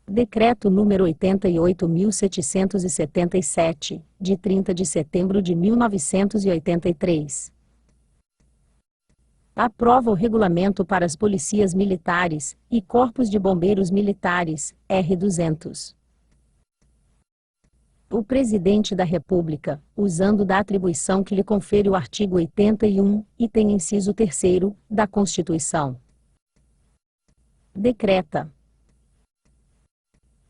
Decreto número 88.777, de 30 de setembro de 1983. Aprova o Regulamento para as Polícias Militares e Corpos de Bombeiros Militares, R200. O Presidente da República, usando da atribuição que lhe confere o artigo 81, item inciso 3º, da Constituição, decreta.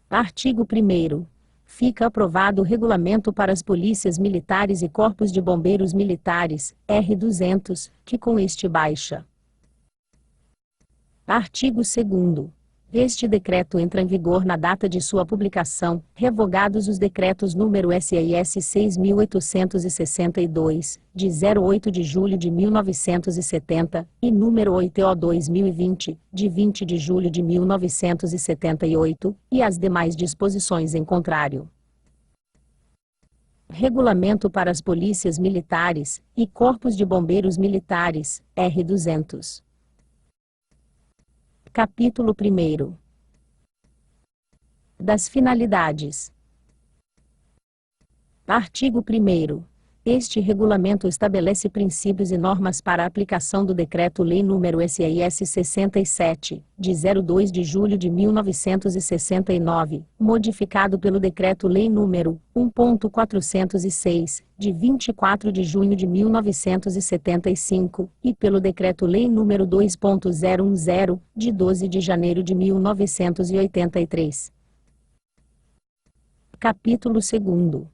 Artigo 1º. Fica aprovado o Regulamento para as Polícias Militares e Corpos de Bombeiros Militares, R200, que com este baixa. Artigo 2º. Este decreto entra em vigor na data de sua publicação, revogados os decretos número SIS 6.862, de 08 de julho de 1970, e número 8O 2020, de 20 de julho de 1978, e as demais disposições em contrário. Regulamento para as Polícias Militares e Corpos de Bombeiros Militares, R200. Capítulo 1º. Das finalidades. Artigo 1º. Este regulamento estabelece princípios e normas para a aplicação do Decreto-Lei nº SIS 67, de 02 de julho de 1969, modificado pelo Decreto-Lei nº 1.406, de 24 de junho de 1975, e pelo Decreto-Lei nº 2.010, de 12 de janeiro de 1983. Capítulo 2º.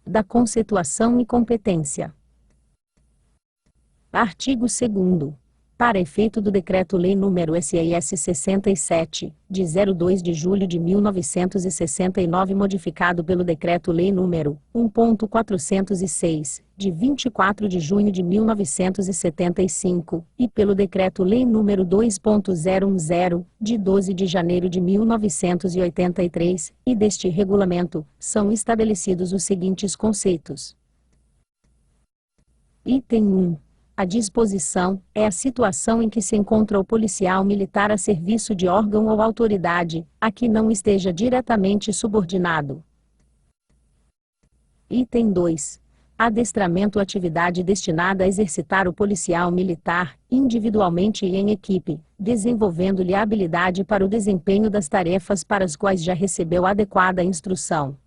Da conceituação e competência. Artigo 2º. Para efeito do Decreto-Lei nº SIS 67, de 02 de julho de 1969 modificado pelo Decreto-Lei nº 1.406, de 24 de junho de 1975, e pelo Decreto-Lei nº 2.010, de 12 de janeiro de 1983, e deste regulamento, são estabelecidos os seguintes conceitos. Item 1. A disposição é a situação em que se encontra o policial militar a serviço de órgão ou autoridade, a que não esteja diretamente subordinado. Item 2. Adestramento, atividade destinada a exercitar o policial militar, individualmente e em equipe, desenvolvendo-lhe a habilidade para o desempenho das tarefas para as quais já recebeu adequada instrução.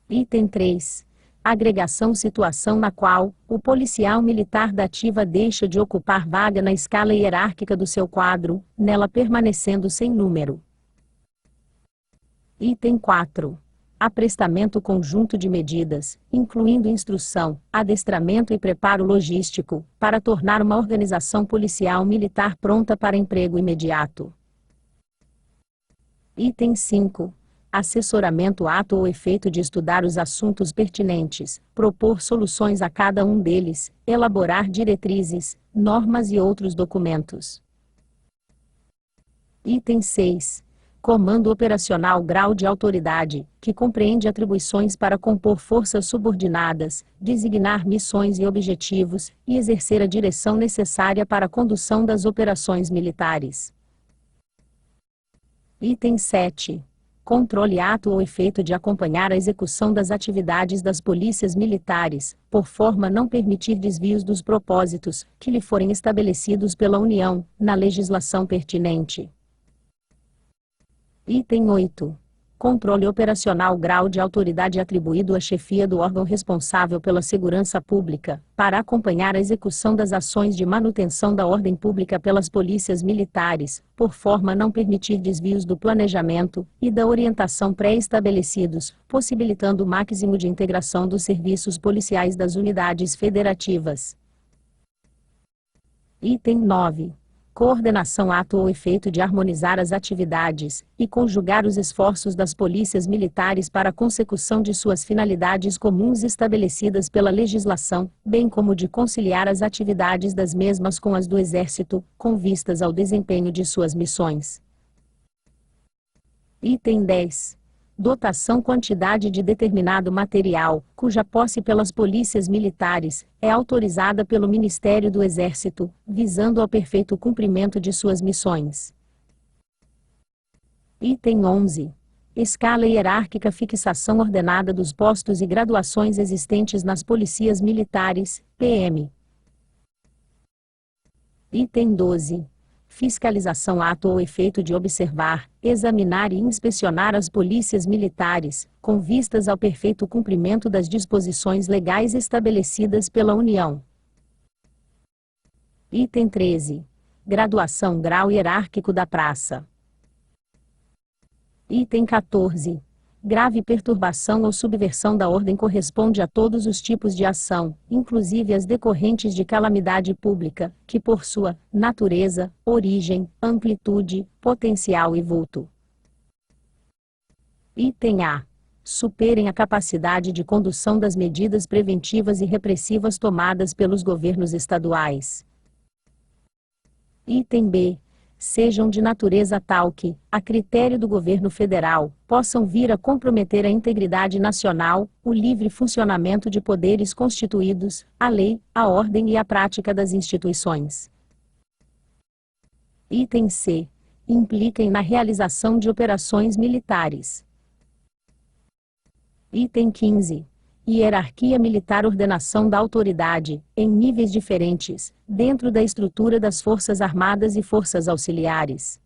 Item 3. Agregação, situação na qual o policial militar da ativa deixa de ocupar vaga na escala hierárquica do seu quadro, nela permanecendo sem número. Item 4. Aprestamento conjunto de medidas, incluindo instrução, adestramento e preparo logístico, para tornar uma organização policial militar pronta para emprego imediato. Item 5. Assessoramento, ato ou efeito de estudar os assuntos pertinentes, propor soluções a cada um deles, elaborar diretrizes, normas e outros documentos. Item 6. Comando operacional, grau de autoridade, que compreende atribuições para compor forças subordinadas, designar missões e objetivos, e exercer a direção necessária para a condução das operações militares. Item 7. Controle, ato ou efeito de acompanhar a execução das atividades das polícias militares, por forma a não permitir desvios dos propósitos, que lhe forem estabelecidos pela União, na legislação pertinente. Item 8. Controle operacional, grau de autoridade atribuído à chefia do órgão responsável pela segurança pública, para acompanhar a execução das ações de manutenção da ordem pública pelas polícias militares, por forma a não permitir desvios do planejamento e da orientação pré-estabelecidos, possibilitando o máximo de integração dos serviços policiais das unidades federativas. Item 9. Coordenação, ato ou efeito de harmonizar as atividades e conjugar os esforços das polícias militares para a consecução de suas finalidades comuns estabelecidas pela legislação, bem como de conciliar as atividades das mesmas com as do Exército, com vistas ao desempenho de suas missões. Item 10. Dotação, quantidade de determinado material, cuja posse pelas polícias militares é autorizada pelo Ministério do Exército, visando ao perfeito cumprimento de suas missões. Item 11. Escala hierárquica fixação ordenada dos postos e graduações existentes nas polícias militares, PM. Item 12. Fiscalização ato ou efeito de observar, examinar e inspecionar as polícias militares, com vistas ao perfeito cumprimento das disposições legais estabelecidas pela União. Item 13. Graduação grau hierárquico da praça. Item 14. Grave perturbação ou subversão da ordem corresponde a todos os tipos de ação, inclusive as decorrentes de calamidade pública, que por sua natureza, origem, amplitude, potencial e vulto. Item A. Superem a capacidade de condução das medidas preventivas e repressivas tomadas pelos governos estaduais. Item B. Sejam de natureza tal que, a critério do governo federal, possam vir a comprometer a integridade nacional, o livre funcionamento de poderes constituídos, a lei, a ordem e a prática das instituições. Item C. Impliquem na realização de operações militares. Item 15. Hierarquia militar ordenação da autoridade, em níveis diferentes, dentro da estrutura das Forças Armadas e Forças Auxiliares.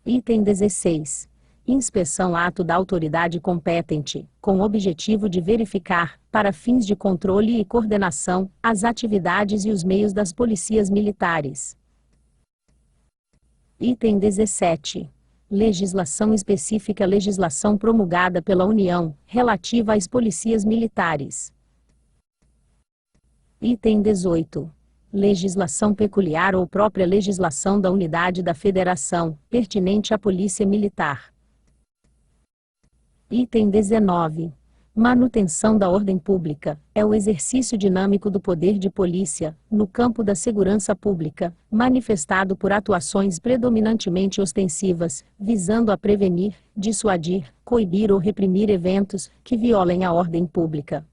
Item 16. Inspeção ato da autoridade competente, com o objetivo de verificar, para fins de controle e coordenação, as atividades e os meios das polícias militares. Item 17. Legislação específica legislação promulgada pela União, relativa às polícias militares. Item 18. Legislação peculiar ou própria legislação da unidade da Federação, pertinente à Polícia Militar. Item 19. Manutenção da ordem pública, é o exercício dinâmico do poder de polícia, no campo da segurança pública, manifestado por atuações predominantemente ostensivas, visando a prevenir, dissuadir, coibir ou reprimir eventos, que violem a ordem pública.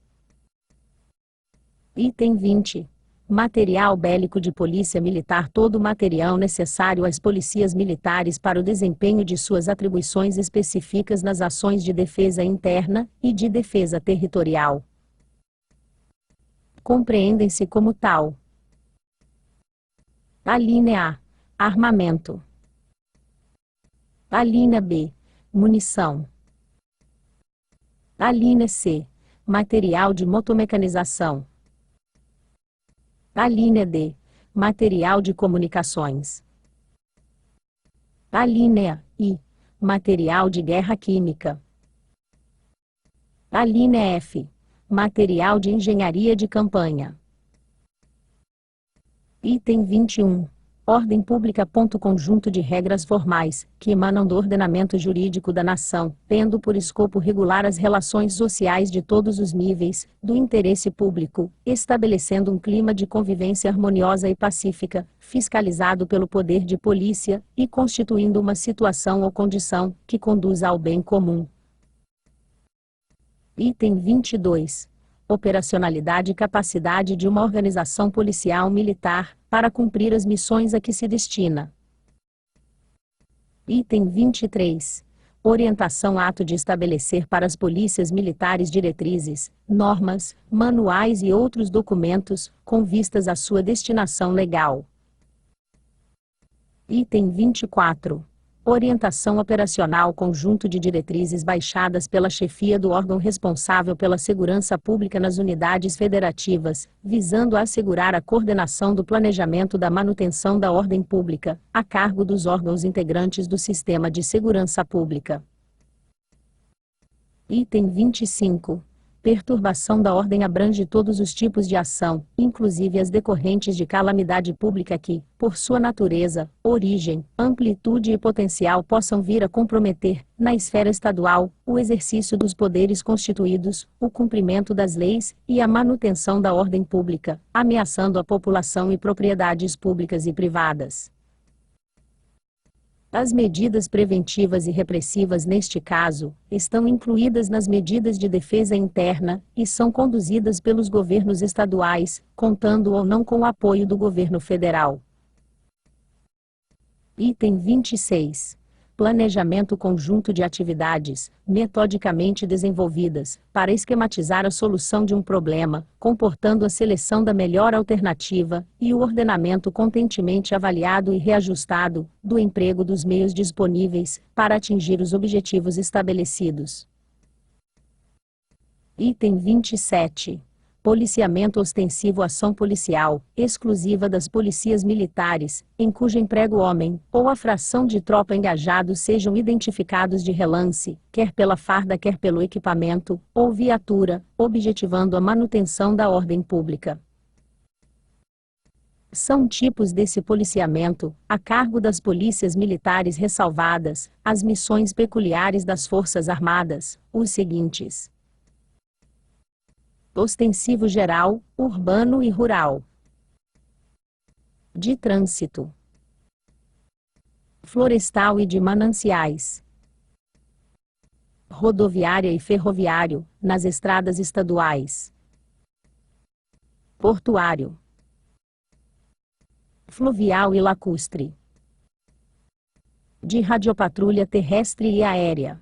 Item 20. Material bélico de polícia militar todo o material necessário às polícias militares para o desempenho de suas atribuições específicas nas ações de defesa interna e de defesa territorial. Compreendem-se como tal: alínea A. Armamento. Alínea B. Munição. Alínea C. Material de motomecanização. Alínea D. Material de comunicações. Alínea I. Material de guerra química. Alínea F. Material de engenharia de campanha. Item 21. Ordem pública. Conjunto de regras formais, que emanam do ordenamento jurídico da nação, tendo por escopo regular as relações sociais de todos os níveis, do interesse público, estabelecendo um clima de convivência harmoniosa e pacífica, fiscalizado pelo poder de polícia, e constituindo uma situação ou condição, que conduza ao bem comum. Item 22. Operacionalidade e capacidade de uma organização policial militar, para cumprir as missões a que se destina. Item 23. Orientação ato de estabelecer para as polícias militares diretrizes, normas, manuais e outros documentos, com vistas à sua destinação legal. Item 24. Orientação operacional conjunto de diretrizes baixadas pela chefia do órgão responsável pela segurança pública nas unidades federativas, visando a assegurar a coordenação do planejamento da manutenção da ordem pública, a cargo dos órgãos integrantes do sistema de segurança pública. Item 25. Perturbação da ordem abrange todos os tipos de ação, inclusive as decorrentes de calamidade pública que, por sua natureza, origem, amplitude e potencial possam vir a comprometer, na esfera estadual, o exercício dos poderes constituídos, o cumprimento das leis e a manutenção da ordem pública, ameaçando a população e propriedades públicas e privadas. As medidas preventivas e repressivas neste caso, estão incluídas nas medidas de defesa interna, e são conduzidas pelos governos estaduais, contando ou não com o apoio do governo federal. Item 26. Planejamento conjunto de atividades, metodicamente desenvolvidas, para esquematizar a solução de um problema, comportando a seleção da melhor alternativa, e o ordenamento contentemente avaliado e reajustado, do emprego dos meios disponíveis, para atingir os objetivos estabelecidos. Item 27. Policiamento ostensivo. Ação policial, exclusiva das polícias militares, em cujo emprego homem, ou a fração de tropa engajados sejam identificados de relance, quer pela farda quer pelo equipamento, ou viatura, objetivando a manutenção da ordem pública. São tipos desse policiamento, a cargo das polícias militares ressalvadas, as missões peculiares das Forças Armadas, os seguintes: ostensivo geral, urbano e rural. De trânsito. Florestal e de mananciais. Rodoviária e ferroviário, nas estradas estaduais. Portuário. Fluvial e lacustre. De radiopatrulha terrestre e aérea.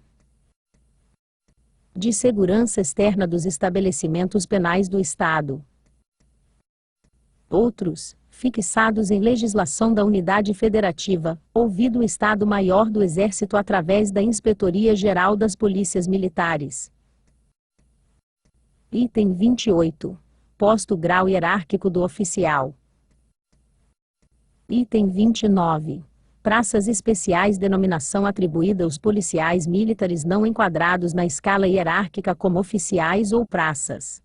De segurança externa dos estabelecimentos penais do Estado. Outros, fixados em legislação da Unidade Federativa, ouvido o Estado-Maior do Exército através da Inspetoria Geral das Polícias Militares. Item 28. Posto grau hierárquico do oficial. Item 29. Praças especiais. Denominação atribuída aos policiais militares não enquadrados na escala hierárquica como oficiais ou praças.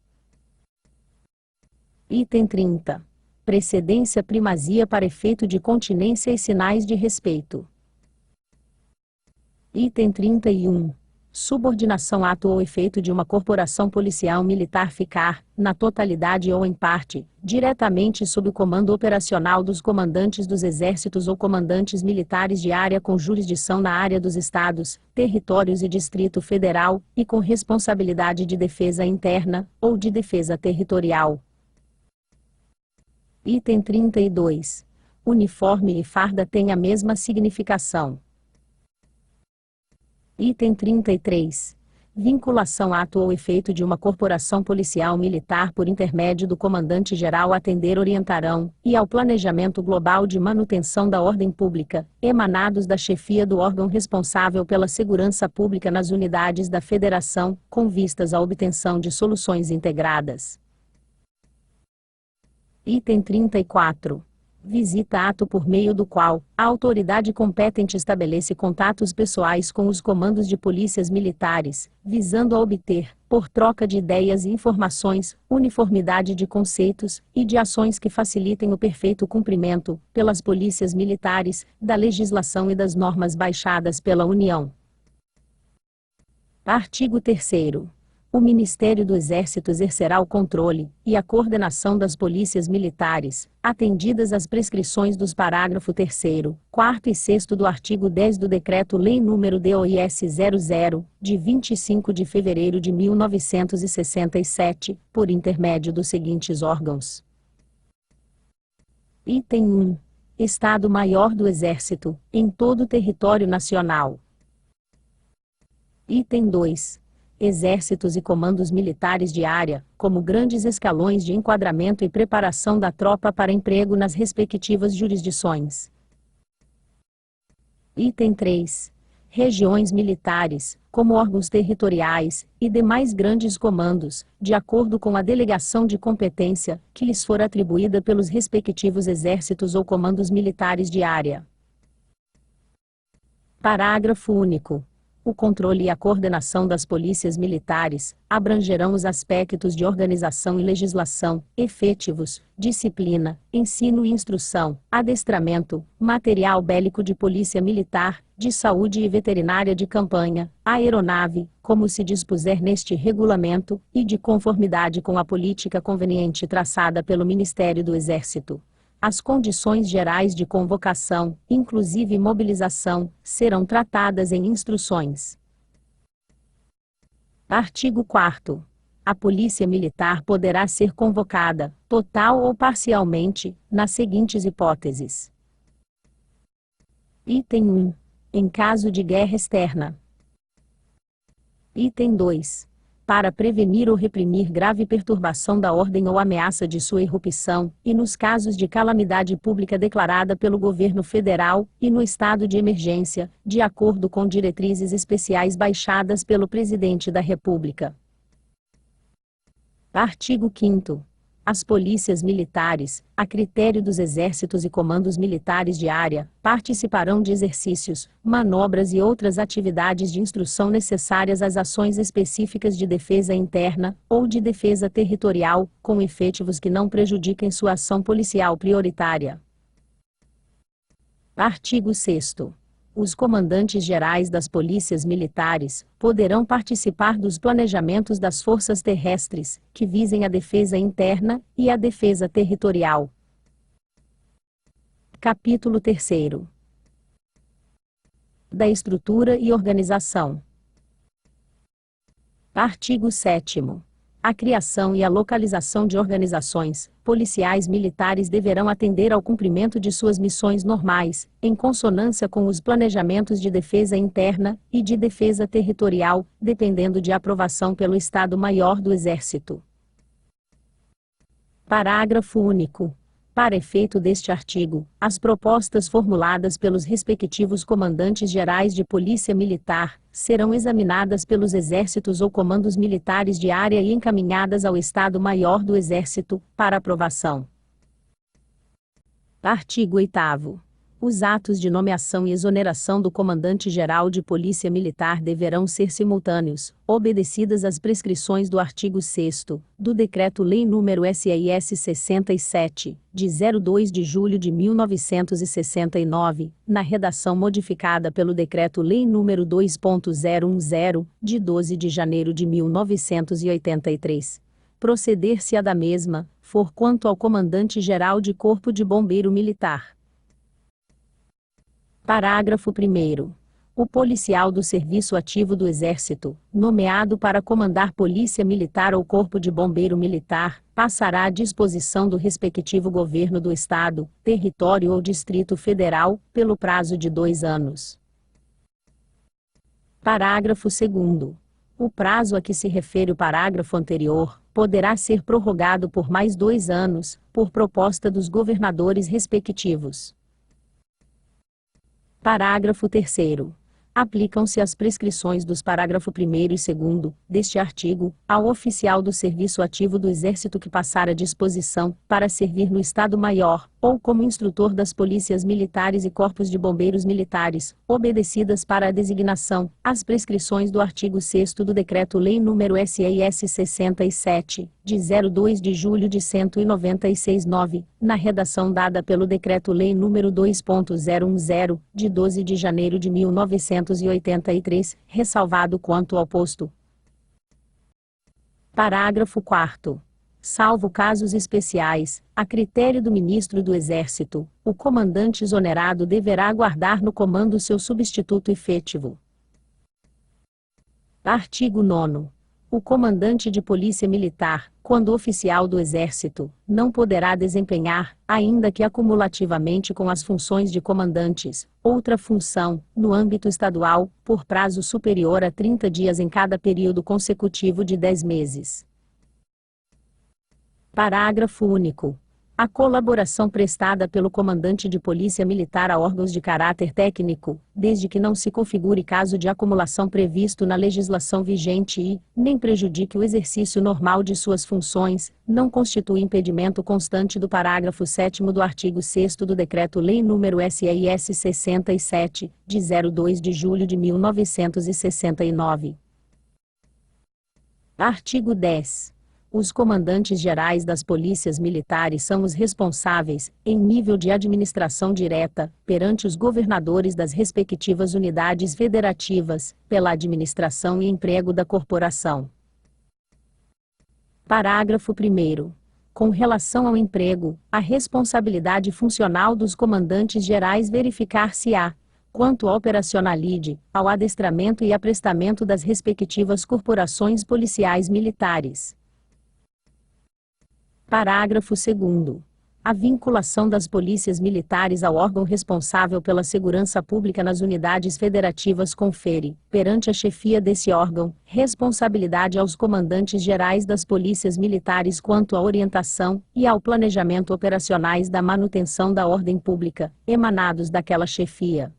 Item 30. Precedência. Primazia para efeito de continência e sinais de respeito. Item 31. Subordinação. Ato ou efeito de uma corporação policial militar ficar, na totalidade ou em parte, diretamente sob o comando operacional dos comandantes dos exércitos ou comandantes militares de área com jurisdição na área dos estados, territórios e Distrito Federal, e com responsabilidade de defesa interna, ou de defesa territorial. Item 32. Uniforme e farda têm a mesma significação. Item 33. Vinculação. Ato ou efeito de uma corporação policial militar por intermédio do comandante-geral atender orientarão, e ao planejamento global de manutenção da ordem pública, emanados da chefia do órgão responsável pela segurança pública nas unidades da Federação, com vistas à obtenção de soluções integradas. Item 34. Visita. Ato por meio do qual a autoridade competente estabelece contatos pessoais com os comandos de polícias militares, visando a obter, por troca de ideias e informações, uniformidade de conceitos e de ações que facilitem o perfeito cumprimento, pelas polícias militares, da legislação e das normas baixadas pela União. Artigo 3º. O Ministério do Exército exercerá o controle e a coordenação das polícias militares, atendidas as prescrições dos parágrafo 3º, 4º e 6º do artigo 10 do Decreto-Lei nº DOIS 00, de 25 de fevereiro de 1967, por intermédio dos seguintes órgãos. Item 1. Estado-Maior do Exército, em todo o território nacional. Item 2. Exércitos e comandos militares de área, como grandes escalões de enquadramento e preparação da tropa para emprego nas respectivas jurisdições. Item 3. Regiões militares, como órgãos territoriais, e demais grandes comandos, de acordo com a delegação de competência, que lhes for atribuída pelos respectivos exércitos ou comandos militares de área. Parágrafo único. O controle e a coordenação das polícias militares abrangerão os aspectos de organização e legislação, efetivos, disciplina, ensino e instrução, adestramento, material bélico de polícia militar, de saúde e veterinária de campanha, aeronave, como se dispuser neste regulamento, e de conformidade com a política conveniente traçada pelo Ministério do Exército. As condições gerais de convocação, inclusive mobilização, serão tratadas em instruções. Artigo 4º. A Polícia Militar poderá ser convocada, total ou parcialmente, nas seguintes hipóteses. Item 1. em caso de guerra externa. Item 2. Para prevenir ou reprimir grave perturbação da ordem ou ameaça de sua irrupção, e nos casos de calamidade pública declarada pelo governo federal, e no estado de emergência, de acordo com diretrizes especiais baixadas pelo Presidente da República. Artigo 5º. As polícias militares, a critério dos exércitos e comandos militares de área, participarão de exercícios, manobras e outras atividades de instrução necessárias às ações específicas de defesa interna, ou de defesa territorial, com efetivos que não prejudiquem sua ação policial prioritária. Artigo 6º. Os comandantes gerais das polícias militares poderão participar dos planejamentos das forças terrestres, que visem a defesa interna e a defesa territorial. Capítulo 3º. Da estrutura e organização. Artigo 7º. A criação e a localização de organizações policiais militares deverão atender ao cumprimento de suas missões normais, em consonância com os planejamentos de defesa interna e de defesa territorial, dependendo de aprovação pelo Estado-Maior do Exército. Parágrafo único. Para efeito deste artigo, as propostas formuladas pelos respectivos comandantes gerais de Polícia Militar serão examinadas pelos exércitos ou comandos militares de área e encaminhadas ao Estado-Maior do Exército, para aprovação. Artigo 8º. Os atos de nomeação e exoneração do comandante-geral de Polícia Militar deverão ser simultâneos, obedecidas as prescrições do artigo 6º do Decreto-Lei nº SIS 67, de 02 de julho de 1969, na redação modificada pelo Decreto-Lei nº 2.010, de 12 de janeiro de 1983. Proceder-se-á da mesma, for quanto ao comandante-geral de Corpo de Bombeiro Militar. Parágrafo 1º. O policial do Serviço Ativo do Exército, nomeado para comandar Polícia Militar ou Corpo de Bombeiro Militar, passará à disposição do respectivo Governo do Estado, Território ou Distrito Federal, pelo prazo de 2 anos. Parágrafo 2º. O prazo a que se refere o parágrafo anterior poderá ser prorrogado por mais 2 anos, por proposta dos governadores respectivos. Parágrafo 3º. Aplicam-se as prescrições dos parágrafo 1º e 2º deste artigo ao oficial do Serviço Ativo do Exército que passar à disposição para servir no Estado-Maior, ou como instrutor das polícias militares e corpos de bombeiros militares, obedecidas para a designação, as prescrições do artigo 6º do Decreto-Lei nº SIS 67, de 02 de julho de 196/9, na redação dada pelo Decreto-Lei nº 2.010, de 12 de janeiro de 1983, ressalvado quanto ao posto. Parágrafo 4º. Salvo casos especiais, a critério do Ministro do Exército, o comandante exonerado deverá aguardar no comando seu substituto efetivo. Artigo 9º. O comandante de Polícia Militar, quando oficial do Exército, não poderá desempenhar, ainda que acumulativamente com as funções de comandantes, outra função, no âmbito estadual, por prazo superior a 30 dias em cada período consecutivo de 10 meses. Parágrafo único. A colaboração prestada pelo comandante de Polícia Militar a órgãos de caráter técnico, desde que não se configure caso de acumulação previsto na legislação vigente e, nem prejudique o exercício normal de suas funções, não constitui impedimento constante do parágrafo 7º do artigo 6º do Decreto-Lei nº SIS 67, de 02 de julho de 1969. Artigo 10. Os comandantes gerais das polícias militares são os responsáveis, em nível de administração direta, perante os governadores das respectivas unidades federativas, pela administração e emprego da corporação. Parágrafo 1º. Com relação ao emprego, a responsabilidade funcional dos comandantes gerais verificar-se-á, quanto à operacionalidade, ao adestramento e aprestamento das respectivas corporações policiais militares. Parágrafo 2º. A vinculação das polícias militares ao órgão responsável pela segurança pública nas unidades federativas confere, perante a chefia desse órgão, responsabilidade aos comandantes gerais das polícias militares quanto à orientação e ao planejamento operacionais da manutenção da ordem pública, emanados daquela chefia.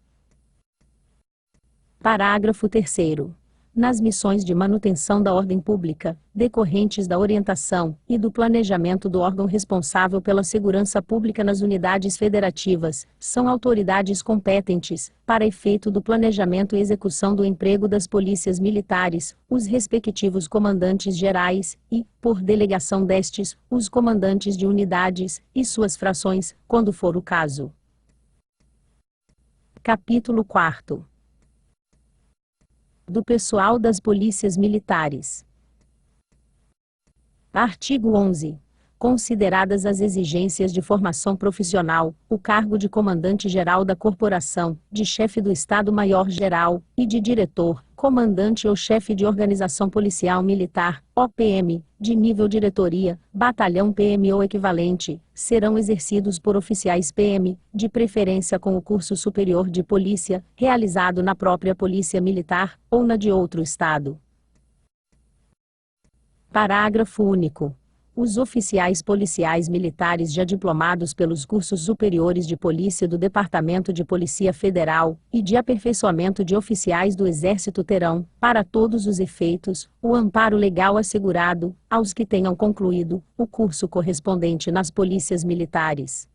Parágrafo 3º. Nas missões de manutenção da ordem pública, decorrentes da orientação e do planejamento do órgão responsável pela segurança pública nas unidades federativas, são autoridades competentes, para efeito do planejamento e execução do emprego das polícias militares, os respectivos comandantes gerais e, por delegação destes, os comandantes de unidades e suas frações, quando for o caso. Capítulo 4. Do pessoal das polícias militares. Artigo 11. Consideradas as exigências de formação profissional, o cargo de comandante-geral da corporação, de chefe do Estado-Maior-Geral, e de diretor, comandante ou chefe de organização policial militar, OPM, de nível diretoria, batalhão PM ou equivalente, serão exercidos por oficiais PM, de preferência com o curso superior de polícia, realizado na própria Polícia Militar, ou na de outro Estado. Parágrafo único. Os oficiais policiais militares já diplomados pelos cursos superiores de polícia do Departamento de Polícia Federal e de aperfeiçoamento de oficiais do Exército terão, para todos os efeitos, o amparo legal assegurado, aos que tenham concluído o curso correspondente nas polícias militares.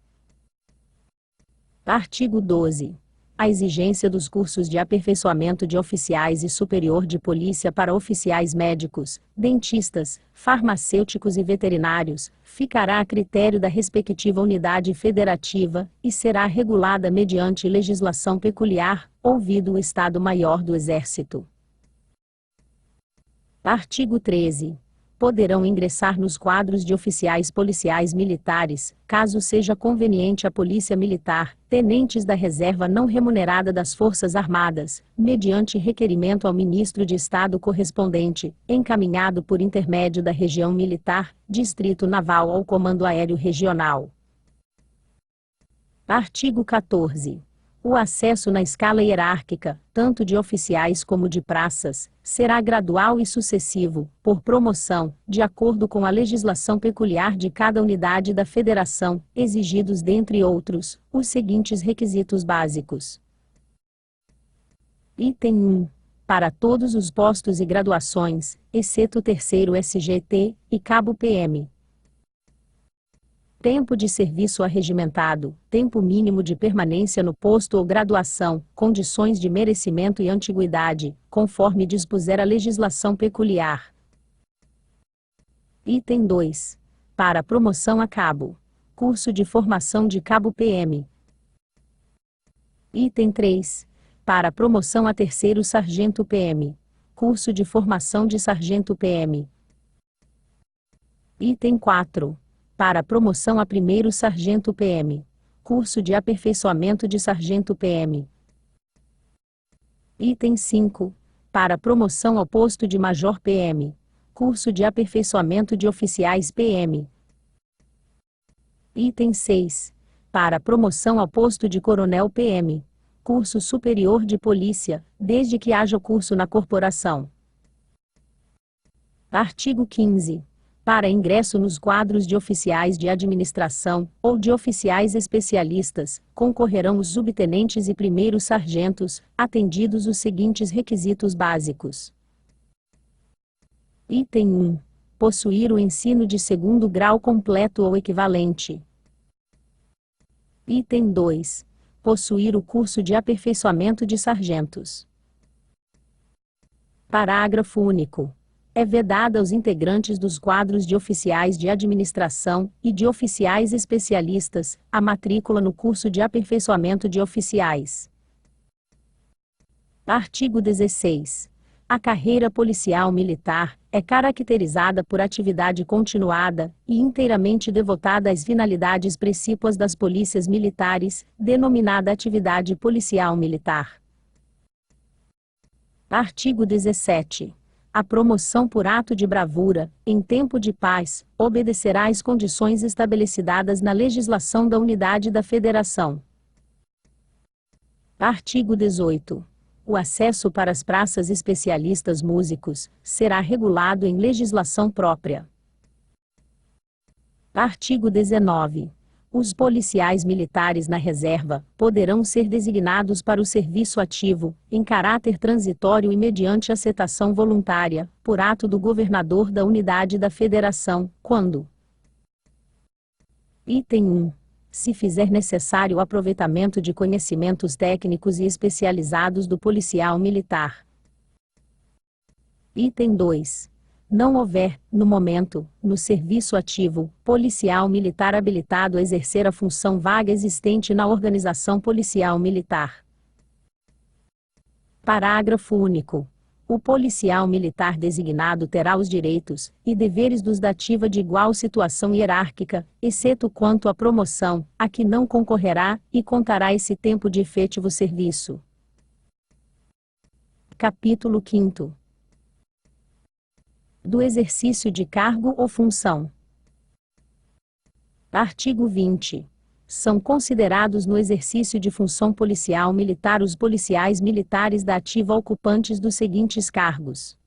Artigo 12. A exigência dos cursos de aperfeiçoamento de oficiais e superior de polícia para oficiais médicos, dentistas, farmacêuticos e veterinários, ficará a critério da respectiva unidade federativa, e será regulada mediante legislação peculiar, ouvido o Estado-Maior do Exército. Artigo 13. Poderão ingressar nos quadros de oficiais policiais militares, caso seja conveniente à Polícia Militar, tenentes da reserva não remunerada das Forças Armadas, mediante requerimento ao Ministro de Estado correspondente, encaminhado por intermédio da Região Militar, Distrito Naval ou Comando Aéreo Regional. Artigo 14. O acesso na escala hierárquica, tanto de oficiais como de praças, será gradual e sucessivo, por promoção, de acordo com a legislação peculiar de cada unidade da Federação, exigidos dentre outros, os seguintes requisitos básicos. Item 1. Para todos os postos e graduações, exceto o 3º SGT, e Cabo PM. Tempo de serviço arregimentado, tempo mínimo de permanência no posto ou graduação, condições de merecimento e antiguidade, conforme dispuser a legislação peculiar. Item 2. Para promoção a cabo. Curso de formação de Cabo PM. Item 3. Para promoção a 3º Sargento PM. Curso de formação de Sargento PM. Item 4. Para promoção a 1º Sargento PM. Curso de aperfeiçoamento de Sargento PM. Item 5. Para promoção ao posto de Major PM. Curso de aperfeiçoamento de Oficiais PM. Item 6. Para promoção ao posto de Coronel PM. Curso superior de Polícia, desde que haja o curso na corporação. Artigo 15. Para ingresso nos quadros de oficiais de administração, ou de oficiais especialistas, concorrerão os subtenentes e 1º sargentos, atendidos os seguintes requisitos básicos. Item 1. Possuir o ensino de 2º grau completo ou equivalente. Item 2. Possuir o curso de aperfeiçoamento de sargentos. Parágrafo único. É vedada aos integrantes dos quadros de oficiais de administração e de oficiais especialistas a matrícula no curso de aperfeiçoamento de oficiais. Artigo 16. A carreira policial militar é caracterizada por atividade continuada e inteiramente devotada às finalidades precípuas das polícias militares, denominada atividade policial militar. Artigo 17. A promoção por ato de bravura, em tempo de paz, obedecerá às condições estabelecidas na legislação da Unidade da Federação. Artigo 18. O acesso para as praças especialistas músicos será regulado em legislação própria. Artigo 19. Os policiais militares na reserva poderão ser designados para o serviço ativo, em caráter transitório e mediante acetação voluntária, por ato do governador da Unidade da Federação, quando: Item 1. Se fizer necessário o aproveitamento de conhecimentos técnicos e especializados do policial militar. Item 2. Não houver, no momento, no serviço ativo, policial militar habilitado a exercer a função vaga existente na organização policial militar. Parágrafo único. O policial militar designado terá os direitos e deveres dos da ativa de igual situação hierárquica, exceto quanto à promoção, a que não concorrerá e contará esse tempo de efetivo serviço. Capítulo 5º. Do exercício de cargo ou função. Artigo 20. São considerados no exercício de função policial militar os policiais militares da ativa ocupantes dos seguintes cargos.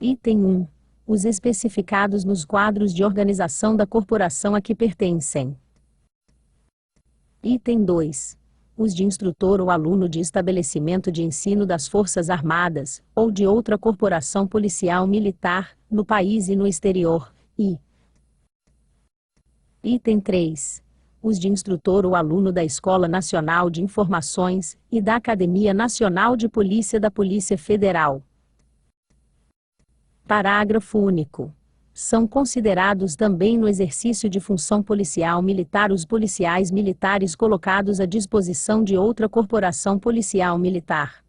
Item 1. Os especificados nos quadros de organização da corporação a que pertencem. Item 2. Os de instrutor ou aluno de estabelecimento de ensino das Forças Armadas, ou de outra corporação policial militar, no país e no exterior, e Item 3. Os de instrutor ou aluno da Escola Nacional de Informações, e da Academia Nacional de Polícia da Polícia Federal. Parágrafo único. São considerados também no exercício de função policial militar os policiais militares colocados à disposição de outra corporação policial militar.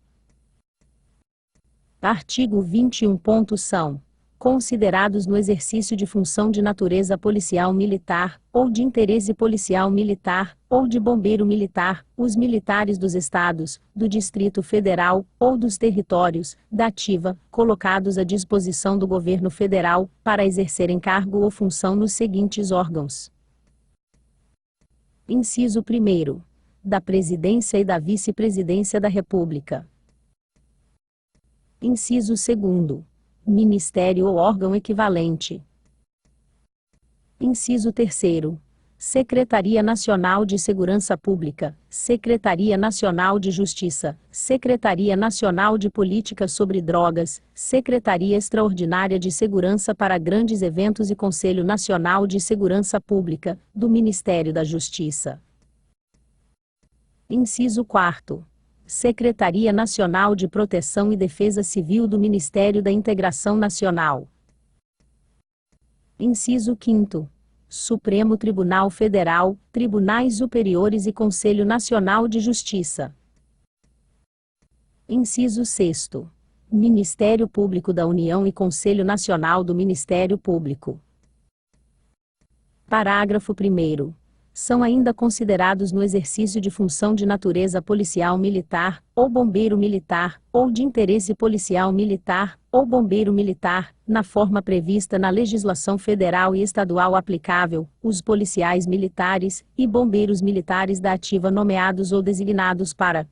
Artigo 21. São considerados no exercício de função de natureza policial militar, ou de interesse policial militar, ou de bombeiro militar, os militares dos estados, do Distrito Federal, ou dos territórios, da ativa, colocados à disposição do governo federal, para exercerem cargo ou função nos seguintes órgãos. Inciso 1º. Da Presidência e da Vice-Presidência da República. Inciso 2º. Ministério ou órgão equivalente. Inciso 3º. Secretaria Nacional de Segurança Pública, Secretaria Nacional de Justiça, Secretaria Nacional de Política sobre Drogas, Secretaria Extraordinária de Segurança para Grandes Eventos e Conselho Nacional de Segurança Pública, do Ministério da Justiça. Inciso 4º. Secretaria Nacional de Proteção e Defesa Civil do Ministério da Integração Nacional. Inciso 5º. Supremo Tribunal Federal, Tribunais Superiores e Conselho Nacional de Justiça. Inciso 6º. Ministério Público da União e Conselho Nacional do Ministério Público. Parágrafo 1º. São ainda considerados no exercício de função de natureza policial militar, ou bombeiro militar, ou de interesse policial militar, ou bombeiro militar, na forma prevista na legislação federal e estadual aplicável, os policiais militares e bombeiros militares da ativa nomeados ou designados para: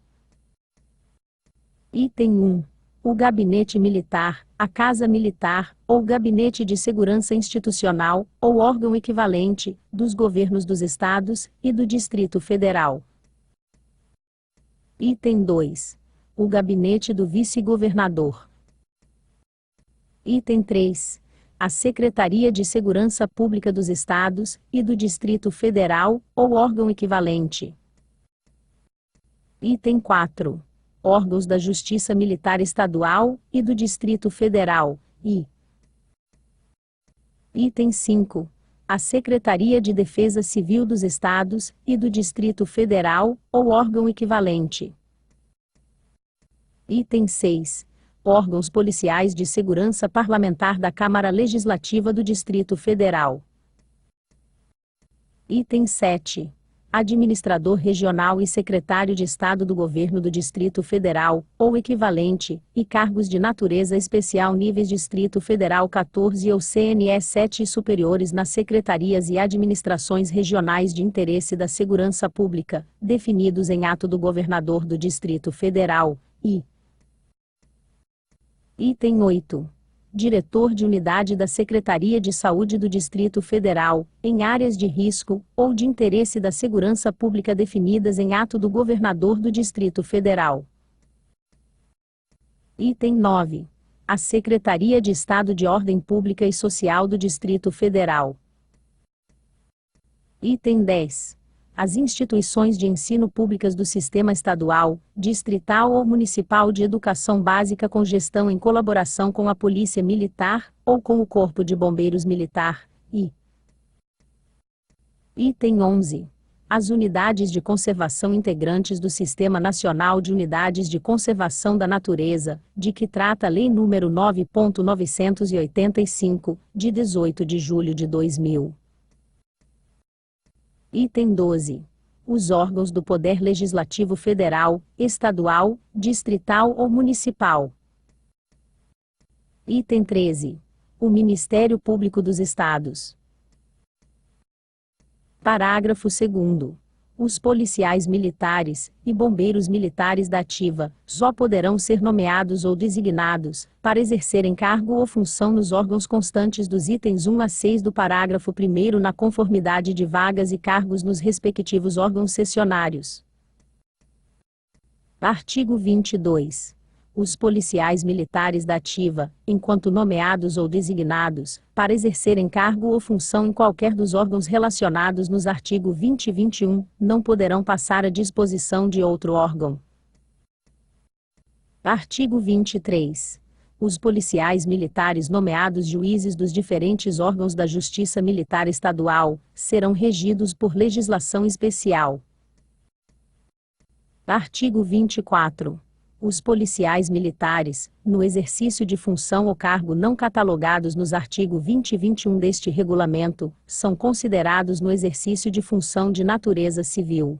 Item 1. O Gabinete Militar, a Casa Militar, ou Gabinete de Segurança Institucional, ou órgão equivalente, dos governos dos Estados e do Distrito Federal. Item 2. O Gabinete do Vice-Governador. Item 3. A Secretaria de Segurança Pública dos Estados e do Distrito Federal, ou órgão equivalente. Item 4. Órgãos da Justiça Militar Estadual e do Distrito Federal, e Item 5. A Secretaria de Defesa Civil dos Estados e do Distrito Federal, ou órgão equivalente. Item 6. Órgãos policiais de segurança parlamentar da Câmara Legislativa do Distrito Federal. Item 7. administrador regional e secretário de Estado do Governo do Distrito Federal, ou equivalente, e cargos de natureza especial níveis Distrito Federal 14 ou CNE 7 e superiores nas secretarias e administrações regionais de interesse da segurança pública, definidos em ato do governador do Distrito Federal, e item 8. Diretor de unidade da Secretaria de Saúde do Distrito Federal, em áreas de risco ou de interesse da segurança pública definidas em ato do governador do Distrito Federal. Item 9. A Secretaria de Estado de Ordem Pública e Social do Distrito Federal. Item 10. As instituições de ensino públicas do Sistema Estadual, Distrital ou Municipal de Educação Básica com gestão em colaboração com a Polícia Militar, ou com o Corpo de Bombeiros Militar, e item 11. As unidades de conservação integrantes do Sistema Nacional de Unidades de Conservação da Natureza, de que trata a Lei nº 9.985, de 18 de julho de 2000. Item 12. Os órgãos do Poder Legislativo Federal, Estadual, Distrital ou Municipal. Item 13. O Ministério Público dos Estados. Parágrafo 2º. Os policiais militares e bombeiros militares da ativa só poderão ser nomeados ou designados para exercerem cargo ou função nos órgãos constantes dos itens 1 a 6 do parágrafo 1º na conformidade de vagas e cargos nos respectivos órgãos sessionários. Artigo 22. Os policiais militares da ativa, enquanto nomeados ou designados, para exercerem cargo ou função em qualquer dos órgãos relacionados nos artigos 20 e 21, não poderão passar à disposição de outro órgão. Artigo 23. Os policiais militares nomeados juízes dos diferentes órgãos da Justiça Militar Estadual, serão regidos por legislação especial. Artigo 24. Os policiais militares, no exercício de função ou cargo não catalogados nos artigos 20 e 21 deste regulamento, são considerados no exercício de função de natureza civil.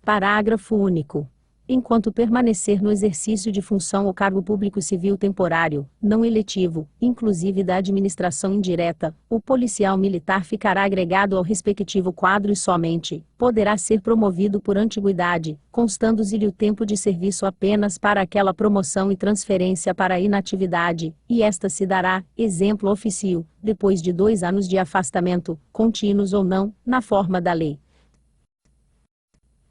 Parágrafo único. Enquanto permanecer no exercício de função ou cargo público civil temporário, não eletivo, inclusive da administração indireta, o policial militar ficará agregado ao respectivo quadro e somente poderá ser promovido por antiguidade, constando-lhe o tempo de serviço apenas para aquela promoção e transferência para a inatividade, e esta se dará, exemplo ofício, depois de 2 anos de afastamento, contínuos ou não, na forma da lei.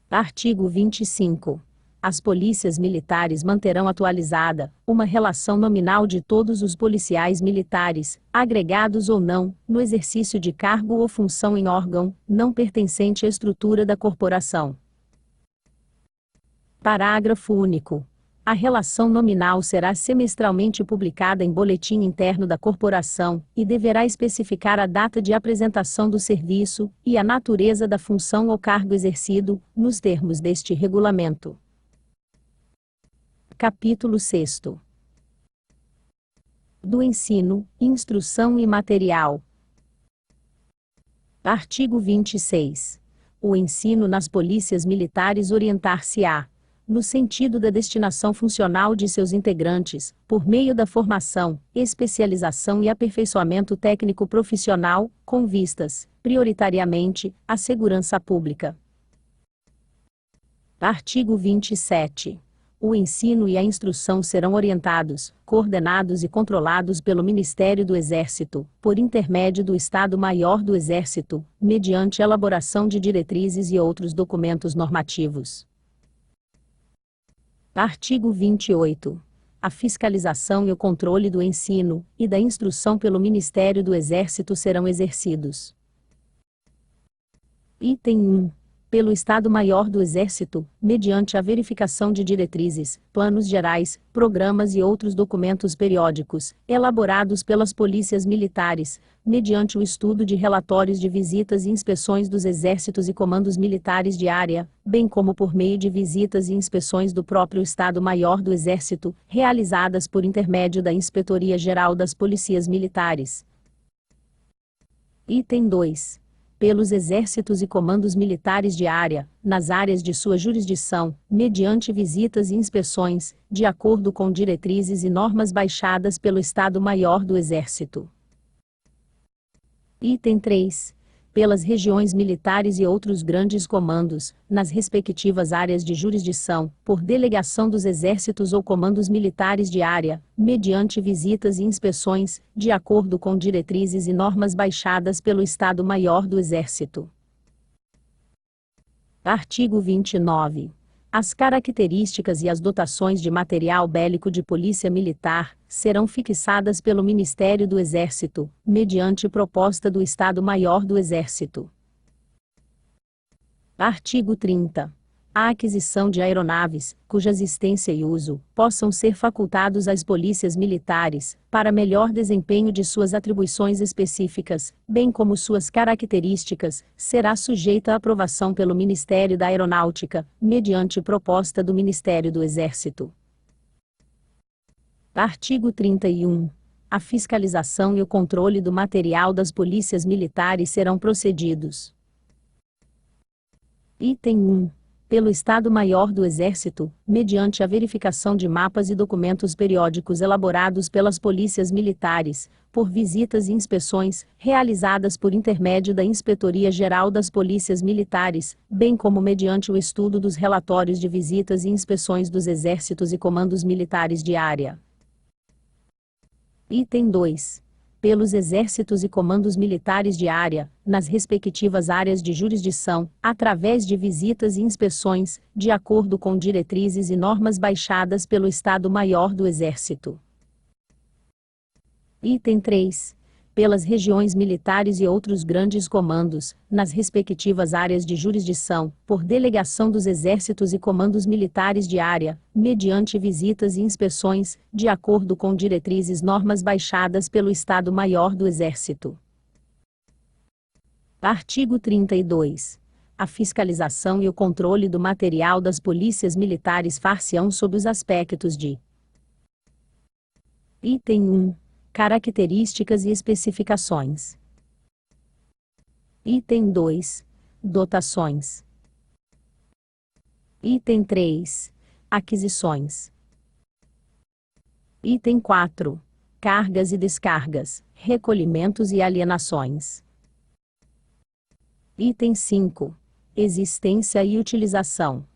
Artigo 25. As polícias militares manterão atualizada uma relação nominal de todos os policiais militares, agregados ou não, no exercício de cargo ou função em órgão não pertencente à estrutura da corporação. Parágrafo único. A relação nominal será semestralmente publicada em boletim interno da corporação e deverá especificar a data de apresentação do serviço e a natureza da função ou cargo exercido, nos termos deste regulamento. Capítulo 6º. Do ensino, instrução e material. Artigo 26. O ensino nas polícias militares orientar-se-á, no sentido da destinação funcional de seus integrantes, por meio da formação, especialização e aperfeiçoamento técnico profissional, com vistas, prioritariamente, à segurança pública. Artigo 27. O ensino e a instrução serão orientados, coordenados e controlados pelo Ministério do Exército, por intermédio do Estado-Maior do Exército, mediante elaboração de diretrizes e outros documentos normativos. Artigo 28. A fiscalização e o controle do ensino e da instrução pelo Ministério do Exército serão exercidos. Item 1. Pelo Estado-Maior do Exército, mediante a verificação de diretrizes, planos gerais, programas e outros documentos periódicos, elaborados pelas polícias militares, mediante o estudo de relatórios de visitas e inspeções dos exércitos e comandos militares de área, bem como por meio de visitas e inspeções do próprio Estado-Maior do Exército, realizadas por intermédio da Inspetoria Geral das Polícias Militares. Item 2. pelos exércitos e comandos militares de área, nas áreas de sua jurisdição, mediante visitas e inspeções, de acordo com diretrizes e normas baixadas pelo Estado-Maior do Exército. Item 3. Pelas regiões militares e outros grandes comandos, nas respectivas áreas de jurisdição, por delegação dos exércitos ou comandos militares de área, mediante visitas e inspeções, de acordo com diretrizes e normas baixadas pelo Estado-Maior do Exército. Artigo 29. As características e as dotações de material bélico de polícia militar serão fixadas pelo Ministério do Exército, mediante proposta do Estado-Maior do Exército. Artigo 30. A aquisição de aeronaves, cuja existência e uso possam ser facultados às polícias militares, para melhor desempenho de suas atribuições específicas, bem como suas características, será sujeita à aprovação pelo Ministério da Aeronáutica, mediante proposta do Ministério do Exército. Artigo 31. A fiscalização e o controle do material das polícias militares serão procedidos. Item 1. Pelo Estado-Maior do Exército, mediante a verificação de mapas e documentos periódicos elaborados pelas polícias militares, por visitas e inspeções, realizadas por intermédio da Inspetoria-Geral das Polícias Militares, bem como mediante o estudo dos relatórios de visitas e inspeções dos exércitos e comandos militares de área. Item 2. Pelos exércitos e comandos militares de área, nas respectivas áreas de jurisdição, através de visitas e inspeções, de acordo com diretrizes e normas baixadas pelo Estado-Maior do Exército. Item 3. Pelas regiões militares e outros grandes comandos, nas respectivas áreas de jurisdição, por delegação dos exércitos e comandos militares de área, mediante visitas e inspeções, de acordo com diretrizes e normas baixadas pelo Estado-Maior do Exército. Artigo 32. A fiscalização e o controle do material das polícias militares far-se-ão sob os aspectos de: Item 1. Características e especificações. Item 2. Dotações. Item 3. Aquisições. Item 4. Cargas e descargas, recolhimentos e alienações. Item 5. Existência e utilização.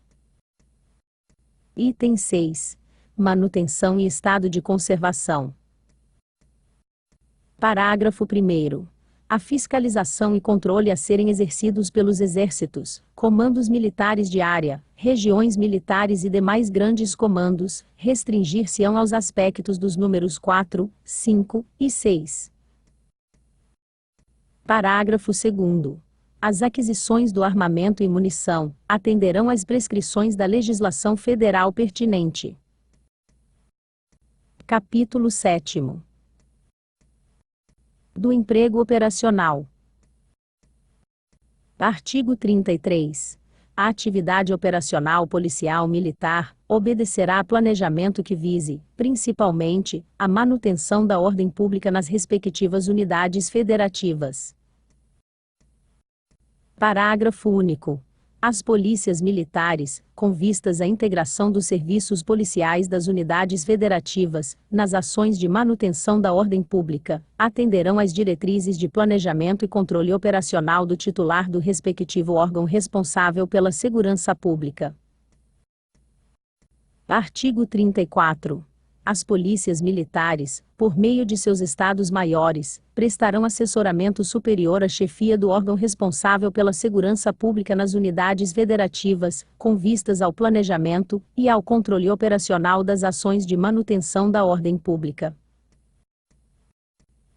Item 6. Manutenção e estado de conservação. Parágrafo 1º. A fiscalização e controle a serem exercidos pelos exércitos, comandos militares de área, regiões militares e demais grandes comandos, restringir-se-ão aos aspectos dos números 4, 5 e 6. Parágrafo 2º. As aquisições do armamento e munição atenderão às prescrições da legislação federal pertinente. Capítulo 7º. Do emprego operacional. Artigo 33. A atividade operacional policial militar obedecerá a planejamento que vise, principalmente, a manutenção da ordem pública nas respectivas unidades federativas. Parágrafo único. As polícias militares, com vistas à integração dos serviços policiais das unidades federativas, nas ações de manutenção da ordem pública, atenderão às diretrizes de planejamento e controle operacional do titular do respectivo órgão responsável pela segurança pública. Artigo 34. As polícias militares, por meio de seus estados-maiores, prestarão assessoramento superior à chefia do órgão responsável pela segurança pública nas unidades federativas, com vistas ao planejamento e ao controle operacional das ações de manutenção da ordem pública.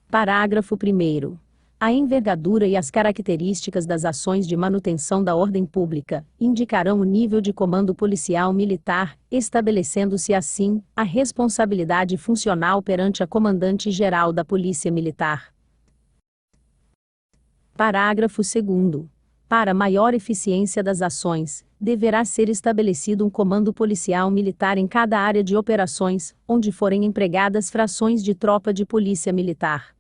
Parágrafo 1º. A envergadura e as características das ações de manutenção da ordem pública indicarão o nível de comando policial militar, estabelecendo-se assim a responsabilidade funcional perante a Comandante-Geral da Polícia Militar. Parágrafo 2º. Para maior eficiência das ações, deverá ser estabelecido um comando policial militar em cada área de operações, onde forem empregadas frações de tropa de polícia militar.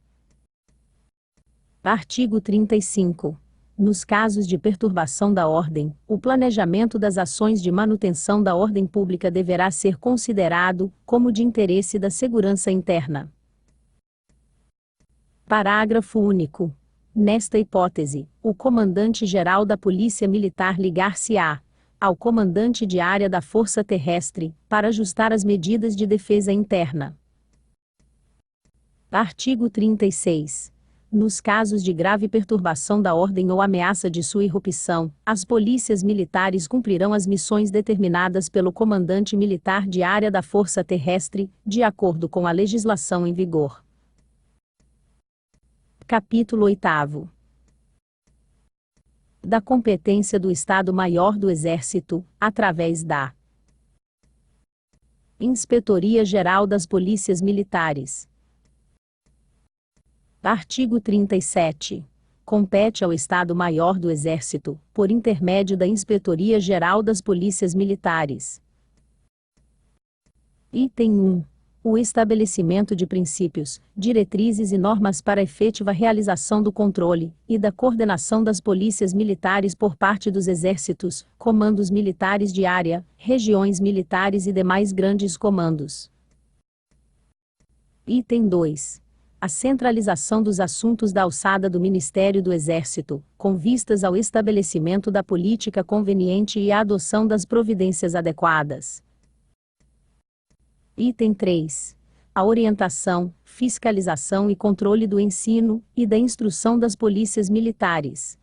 Artigo 35. Nos casos de perturbação da ordem, o planejamento das ações de manutenção da ordem pública deverá ser considerado como de interesse da segurança interna. Parágrafo único. Nesta hipótese, o comandante-geral da Polícia Militar ligar-se-á ao comandante de área da Força Terrestre, para ajustar as medidas de defesa interna. Artigo 36. Nos casos de grave perturbação da ordem ou ameaça de sua irrupção, as polícias militares cumprirão as missões determinadas pelo comandante militar de área da Força Terrestre, de acordo com a legislação em vigor. Capítulo 8º. Da competência do Estado-Maior do Exército, através da Inspetoria-Geral das Polícias Militares. Artigo 37. Compete ao Estado-Maior do Exército, por intermédio da Inspetoria-Geral das Polícias Militares. Item 1. O estabelecimento de princípios, diretrizes e normas para a efetiva realização do controle e da coordenação das polícias militares por parte dos exércitos, comandos militares de área, regiões militares e demais grandes comandos. Item 2. A centralização dos assuntos da alçada do Ministério do Exército, com vistas ao estabelecimento da política conveniente e à adoção das providências adequadas. Item 3. A orientação, fiscalização e controle do ensino e da instrução das polícias militares.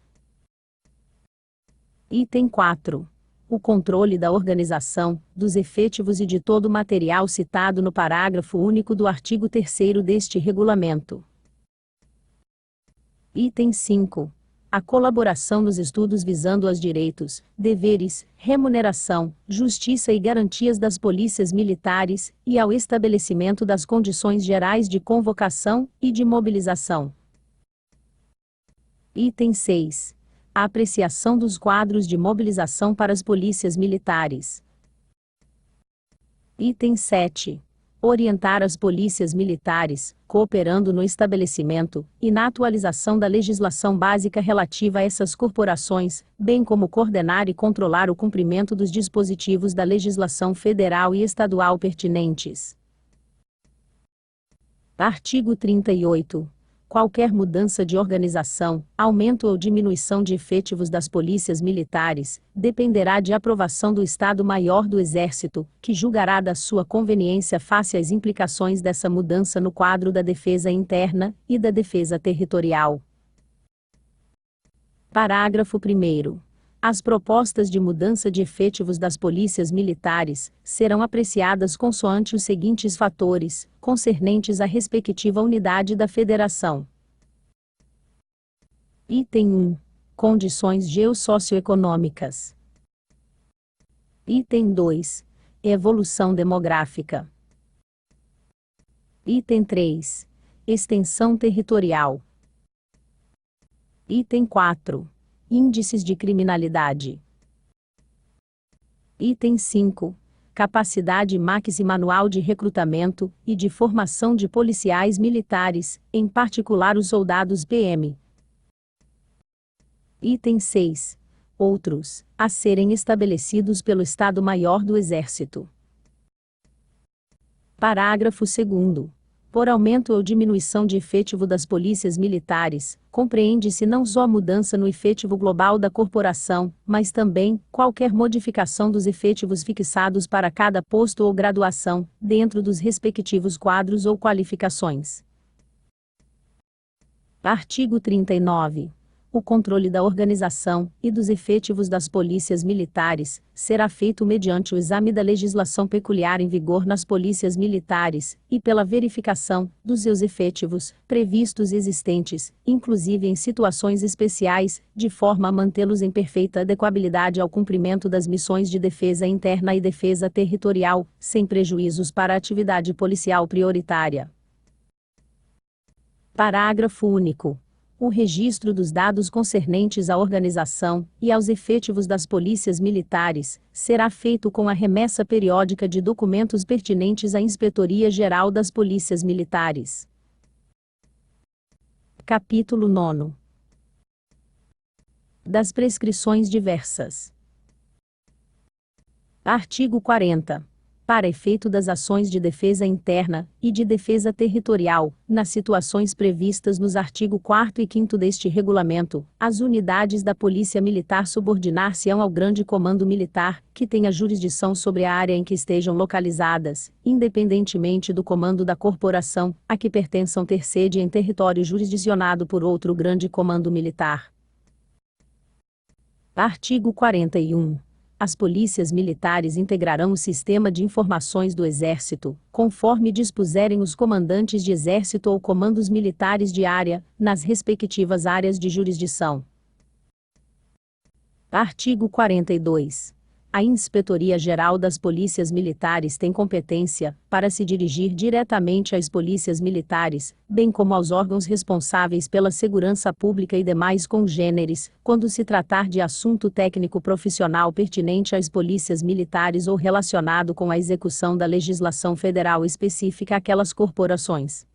Item 4. O controle da organização, dos efetivos e de todo o material citado no parágrafo único do artigo 3º deste regulamento. Item 5. A colaboração nos estudos visando aos direitos, deveres, remuneração, justiça e garantias das polícias militares, e ao estabelecimento das condições gerais de convocação e de mobilização. Item 6. A apreciação dos quadros de mobilização para as polícias militares. Item 7. Orientar as polícias militares, cooperando no estabelecimento e na atualização da legislação básica relativa a essas corporações, bem como coordenar e controlar o cumprimento dos dispositivos da legislação federal e estadual pertinentes. Artigo 38. Qualquer mudança de organização, aumento ou diminuição de efetivos das polícias militares, dependerá de aprovação do Estado-Maior do Exército, que julgará da sua conveniência face às implicações dessa mudança no quadro da defesa interna e da defesa territorial. Parágrafo 1º. As propostas de mudança de efetivos das polícias militares serão apreciadas consoante os seguintes fatores, concernentes à respectiva unidade da Federação. Item 1. Condições geossocioeconômicas. Item 2. Evolução demográfica. Item 3. Extensão territorial. Item 4. Índices de criminalidade. Item 5. Capacidade máxima anual de recrutamento e de formação de policiais militares, em particular os soldados PM. Item 6. Outros, a serem estabelecidos pelo Estado-Maior do Exército. Parágrafo 2º. Por aumento ou diminuição de efetivo das polícias militares, compreende-se não só a mudança no efetivo global da corporação, mas também qualquer modificação dos efetivos fixados para cada posto ou graduação, dentro dos respectivos quadros ou qualificações. Artigo 39. O controle da organização e dos efetivos das polícias militares será feito mediante o exame da legislação peculiar em vigor nas polícias militares e pela verificação dos seus efetivos previstos e existentes, inclusive em situações especiais, de forma a mantê-los em perfeita adequabilidade ao cumprimento das missões de defesa interna e defesa territorial, sem prejuízos para a atividade policial prioritária. Parágrafo único. O registro dos dados concernentes à organização e aos efetivos das polícias militares será feito com a remessa periódica de documentos pertinentes à Inspetoria-Geral das Polícias Militares. Capítulo 9. das prescrições diversas. Artigo 40. Para efeito das ações de defesa interna e de defesa territorial, nas situações previstas nos artigo 4º e 5º deste regulamento, as unidades da Polícia Militar subordinar-se-ão ao Grande Comando Militar, que tenha jurisdição sobre a área em que estejam localizadas, independentemente do comando da corporação, a que pertençam ter sede em território jurisdicionado por outro Grande Comando Militar. Artigo 41. As polícias militares integrarão o sistema de informações do Exército, conforme dispuserem os comandantes de Exército ou comandos militares de área, nas respectivas áreas de jurisdição. Artigo 42. A Inspetoria-Geral das Polícias Militares tem competência para se dirigir diretamente às polícias militares, bem como aos órgãos responsáveis pela segurança pública e demais congêneres, quando se tratar de assunto técnico profissional pertinente às polícias militares ou relacionado com a execução da legislação federal específica àquelas corporações.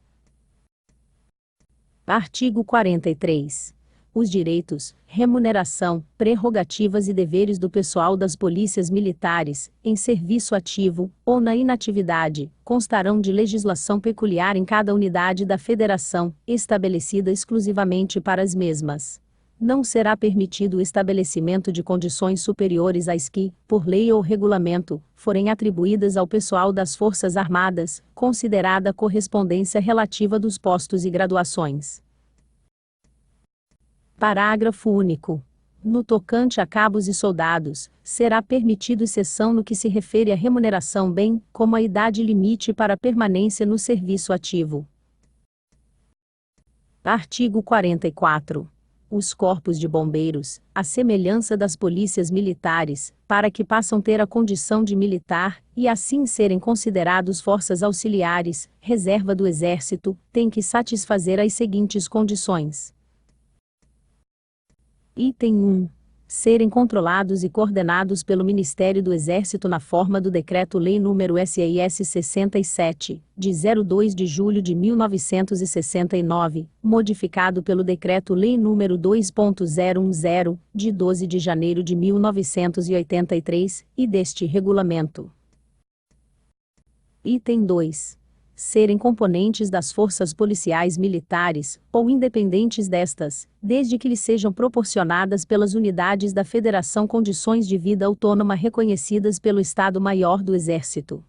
Artigo 43. Os direitos, remuneração, prerrogativas e deveres do pessoal das polícias militares, em serviço ativo, ou na inatividade, constarão de legislação peculiar em cada unidade da Federação, estabelecida exclusivamente para as mesmas. Não será permitido o estabelecimento de condições superiores às que, por lei ou regulamento, forem atribuídas ao pessoal das Forças Armadas, considerada a correspondência relativa dos postos e graduações. Parágrafo único. No tocante a cabos e soldados, será permitido exceção no que se refere à remuneração bem como à idade limite para permanência no serviço ativo. Artigo 44. Os corpos de bombeiros, à semelhança das polícias militares, para que passam ter a condição de militar, e assim serem considerados forças auxiliares, reserva do Exército, têm que satisfazer as seguintes condições. Item 1. Serem controlados e coordenados pelo Ministério do Exército na forma do Decreto-Lei nº SEIS 67, de 02 de julho de 1969, modificado pelo Decreto-Lei nº 2.010, de 12 de janeiro de 1983, e deste regulamento. Item 2. Serem componentes das forças policiais militares, ou independentes destas, desde que lhes sejam proporcionadas pelas unidades da Federação condições de vida autônoma reconhecidas pelo Estado-Maior do Exército.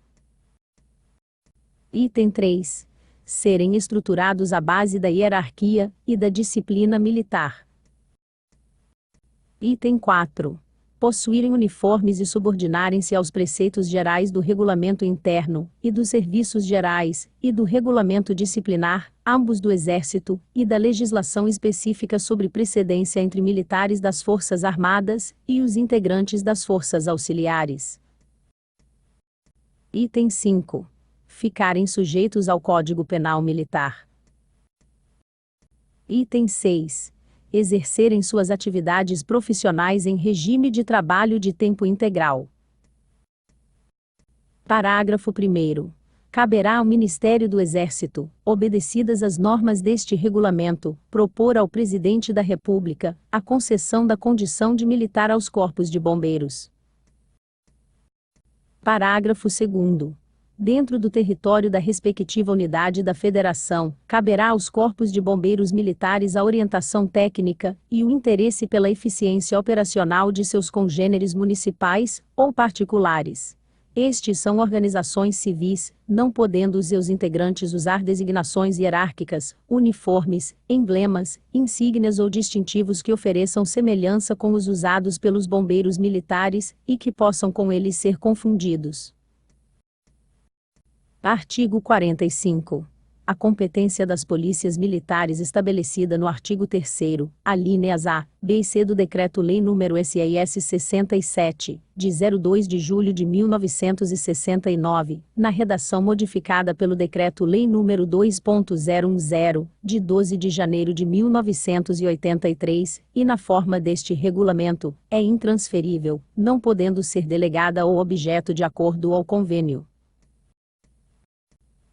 Item 3. Serem estruturados à base da hierarquia e da disciplina militar. Item 4. Possuírem uniformes e subordinarem-se aos preceitos gerais do Regulamento Interno, e dos Serviços Gerais, e do Regulamento Disciplinar, ambos do Exército, e da legislação específica sobre precedência entre militares das Forças Armadas, e os integrantes das Forças Auxiliares. Item 5. Ficarem sujeitos ao Código Penal Militar. Item 6. Exercerem suas atividades profissionais em regime de trabalho de tempo integral. Parágrafo 1º. Caberá ao Ministério do Exército, obedecidas as normas deste regulamento, propor ao Presidente da República a concessão da condição de militar aos corpos de bombeiros. Parágrafo 2º. Dentro do território da respectiva unidade da Federação, caberá aos corpos de bombeiros militares a orientação técnica e o interesse pela eficiência operacional de seus congêneres municipais ou particulares. Estes são organizações civis, não podendo os seus integrantes usar designações hierárquicas, uniformes, emblemas, insígnias ou distintivos que ofereçam semelhança com os usados pelos bombeiros militares e que possam com eles ser confundidos. Artigo 45. A competência das polícias militares estabelecida no artigo 3º, alíneas A, B e C do Decreto-Lei nº SEIS 67, de 02 de julho de 1969, na redação modificada pelo Decreto-Lei nº 2.010, de 12 de janeiro de 1983, e na forma deste regulamento, é intransferível, não podendo ser delegada ou objeto de acordo ou convênio.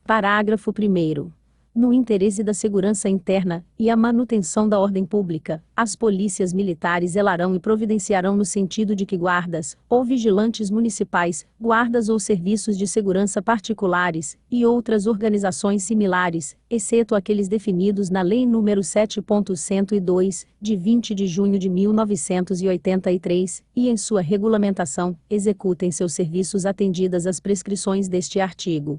Parágrafo 1º. No interesse da segurança interna e a manutenção da ordem pública, as polícias militares zelarão e providenciarão no sentido de que guardas, ou vigilantes municipais, guardas ou serviços de segurança particulares, e outras organizações similares, exceto aqueles definidos na Lei nº 7.102, de 20 de junho de 1983, e em sua regulamentação, executem seus serviços atendidas as prescrições deste artigo.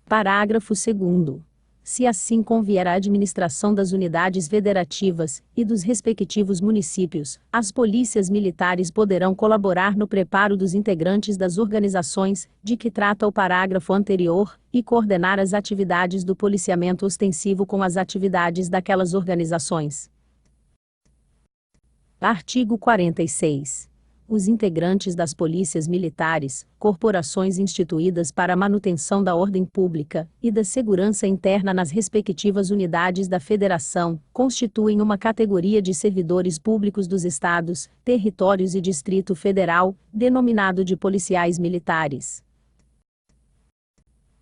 Parágrafo 2º. Se assim convier à administração das unidades federativas e dos respectivos municípios, as polícias militares poderão colaborar no preparo dos integrantes das organizações, de que trata o parágrafo anterior, e coordenar as atividades do policiamento ostensivo com as atividades daquelas organizações. Artigo 46. Os integrantes das polícias militares, corporações instituídas para a manutenção da ordem pública e da segurança interna nas respectivas unidades da Federação, constituem uma categoria de servidores públicos dos Estados, territórios e Distrito Federal, denominado de policiais militares.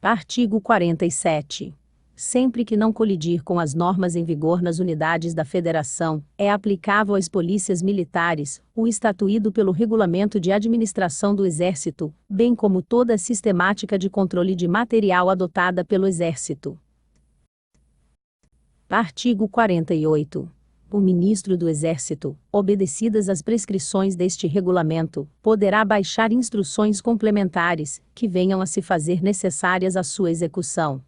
Artigo 47. Sempre que não colidir com as normas em vigor nas unidades da Federação, é aplicável às polícias militares o estatuído pelo Regulamento de Administração do Exército, bem como toda a sistemática de controle de material adotada pelo Exército. Artigo 48. O Ministro do Exército, obedecidas as prescrições deste regulamento, poderá baixar instruções complementares, que venham a se fazer necessárias à sua execução.